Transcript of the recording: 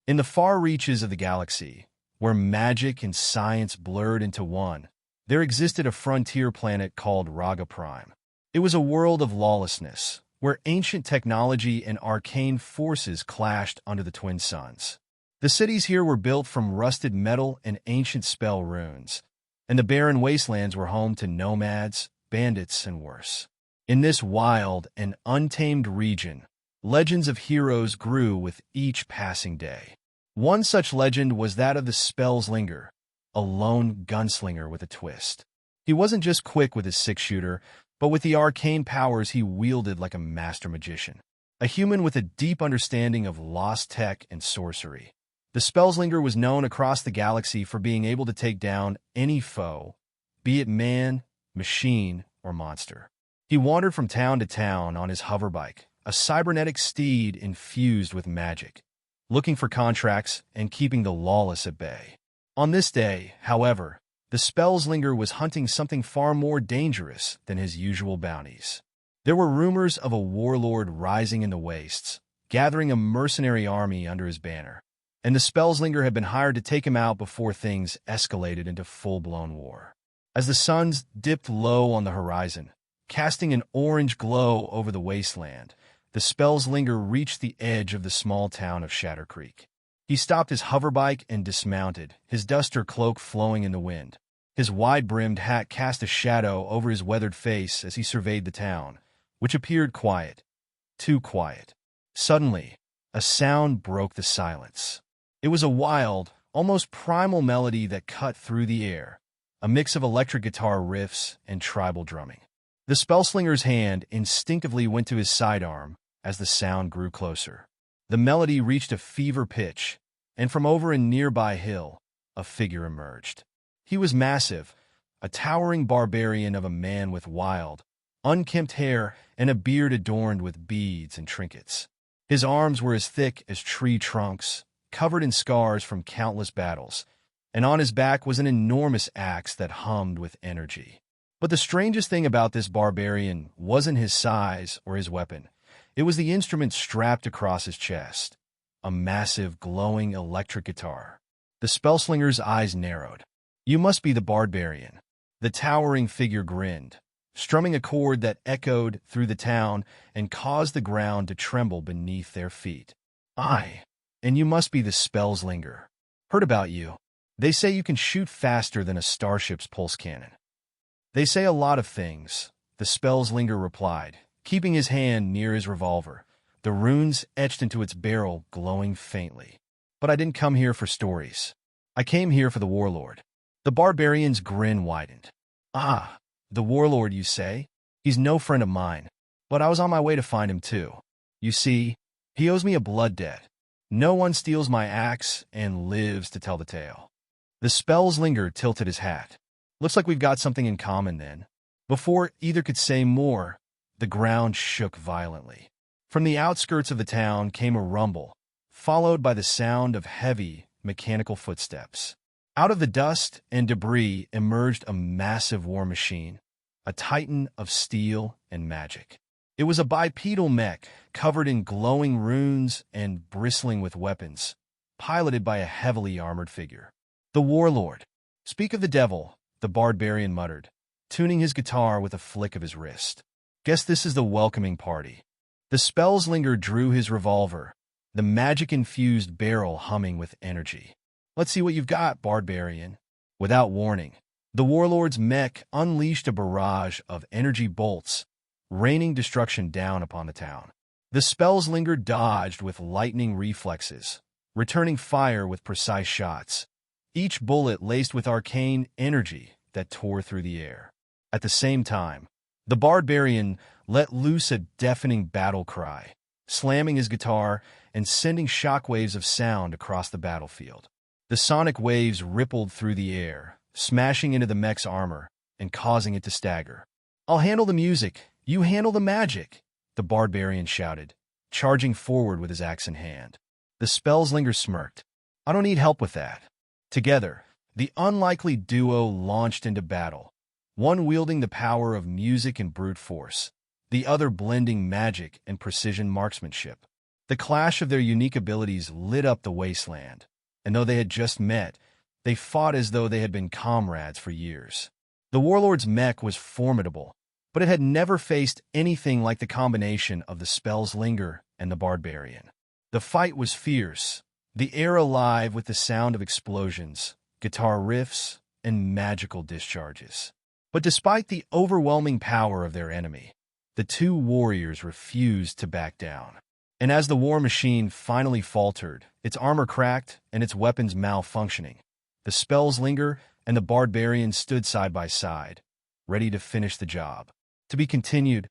In the far reaches of the galaxy, where magic and science blurred into one, there existed a frontier planet called Raga Prime. It was a world of lawlessness, where ancient technology and arcane forces clashed under the twin suns. The cities here were built from rusted metal and ancient spell runes, and the barren wastelands were home to nomads, bandits, and worse. In this wild and untamed region, legends of heroes grew with each passing day. One such legend was that of the Spellslinger, a lone gunslinger with a twist. He wasn't just quick with his six-shooter, but with the arcane powers he wielded like a master magician. A human with a deep understanding of lost tech and sorcery. The Spellslinger was known across the galaxy for being able to take down any foe, be it man, machine, or monster. He wandered from town to town on his hoverbike, a cybernetic steed infused with magic, looking for contracts and keeping the lawless at bay. On this day, however, the Spellslinger was hunting something far more dangerous than his usual bounties. There were rumors of a warlord rising in the wastes, gathering a mercenary army under his banner, and the Spellslinger had been hired to take him out before things escalated into full-blown war. As the suns dipped low on the horizon, casting an orange glow over the wasteland, the Spellslinger reached the edge of the small town of Shattercreek. He stopped his hoverbike and dismounted, his duster cloak flowing in the wind. His wide-brimmed hat cast a shadow over his weathered face as he surveyed the town, which appeared quiet. Too quiet. Suddenly, a sound broke the silence. It was a wild, almost primal melody that cut through the air, a mix of electric guitar riffs and tribal drumming. The Spellslinger's hand instinctively went to his sidearm as the sound grew closer. The melody reached a fever pitch, and from over a nearby hill, a figure emerged. He was massive, a towering barbarian of a man with wild, unkempt hair and a beard adorned with beads and trinkets. His arms were as thick as tree trunks, covered in scars from countless battles, and on his back was an enormous axe that hummed with energy. But the strangest thing about this barbarian wasn't his size or his weapon. It was the instrument strapped across his chest, a massive, glowing electric guitar. The Spellslinger's eyes narrowed. "You must be the Bardbarian." The towering figure grinned, strumming a chord that echoed through the town and caused the ground to tremble beneath their feet. "Aye, and you must be the Spellslinger. Heard about you. They say you can shoot faster than a starship's pulse cannon." "They say a lot of things," the Spellslinger replied, keeping his hand near his revolver, the runes etched into its barrel glowing faintly. "But I didn't come here for stories. I came here for the warlord." The barbarian's grin widened. "Ah, the warlord, you say? He's no friend of mine, but I was on my way to find him too. You see, he owes me a blood debt. No one steals my axe and lives to tell the tale." The Spellslinger tilted his hat. "Looks like we've got something in common then." Before either could say more, the ground shook violently. From the outskirts of the town came a rumble, followed by the sound of heavy, mechanical footsteps. Out of the dust and debris emerged a massive war machine, a titan of steel and magic. It was a bipedal mech covered in glowing runes and bristling with weapons, piloted by a heavily armored figure. "The warlord. Speak of the devil," the barbarian muttered, tuning his guitar with a flick of his wrist. "Guess this is the welcoming party." The Spellslinger drew his revolver, the magic-infused barrel humming with energy. "Let's see what you've got, Barbarian." Without warning, the warlord's mech unleashed a barrage of energy bolts, raining destruction down upon the town. The Spellslinger dodged with lightning reflexes, returning fire with precise shots, each bullet laced with arcane energy that tore through the air. At the same time, the Barbarian let loose a deafening battle cry, slamming his guitar and sending shockwaves of sound across the battlefield. The sonic waves rippled through the air, smashing into the mech's armor and causing it to stagger. "I'll handle the music, you handle the magic," the Barbarian shouted, charging forward with his axe in hand. The Spellslinger smirked. "I don't need help with that." Together, the unlikely duo launched into battle, one wielding the power of music and brute force, the other blending magic and precision marksmanship. The clash of their unique abilities lit up the Wasteland, and though they had just met, they fought as though they had been comrades for years. The warlord's mech was formidable, but it had never faced anything like the combination of the Spellslinger and the Bardbarian. The fight was fierce, the air alive with the sound of explosions, guitar riffs, and magical discharges. But despite the overwhelming power of their enemy, the two warriors refused to back down. And as the war machine finally faltered, its armor cracked and its weapons malfunctioning, the Spellslinger and the Bardbarian stood side by side, ready to finish the job. To be continued.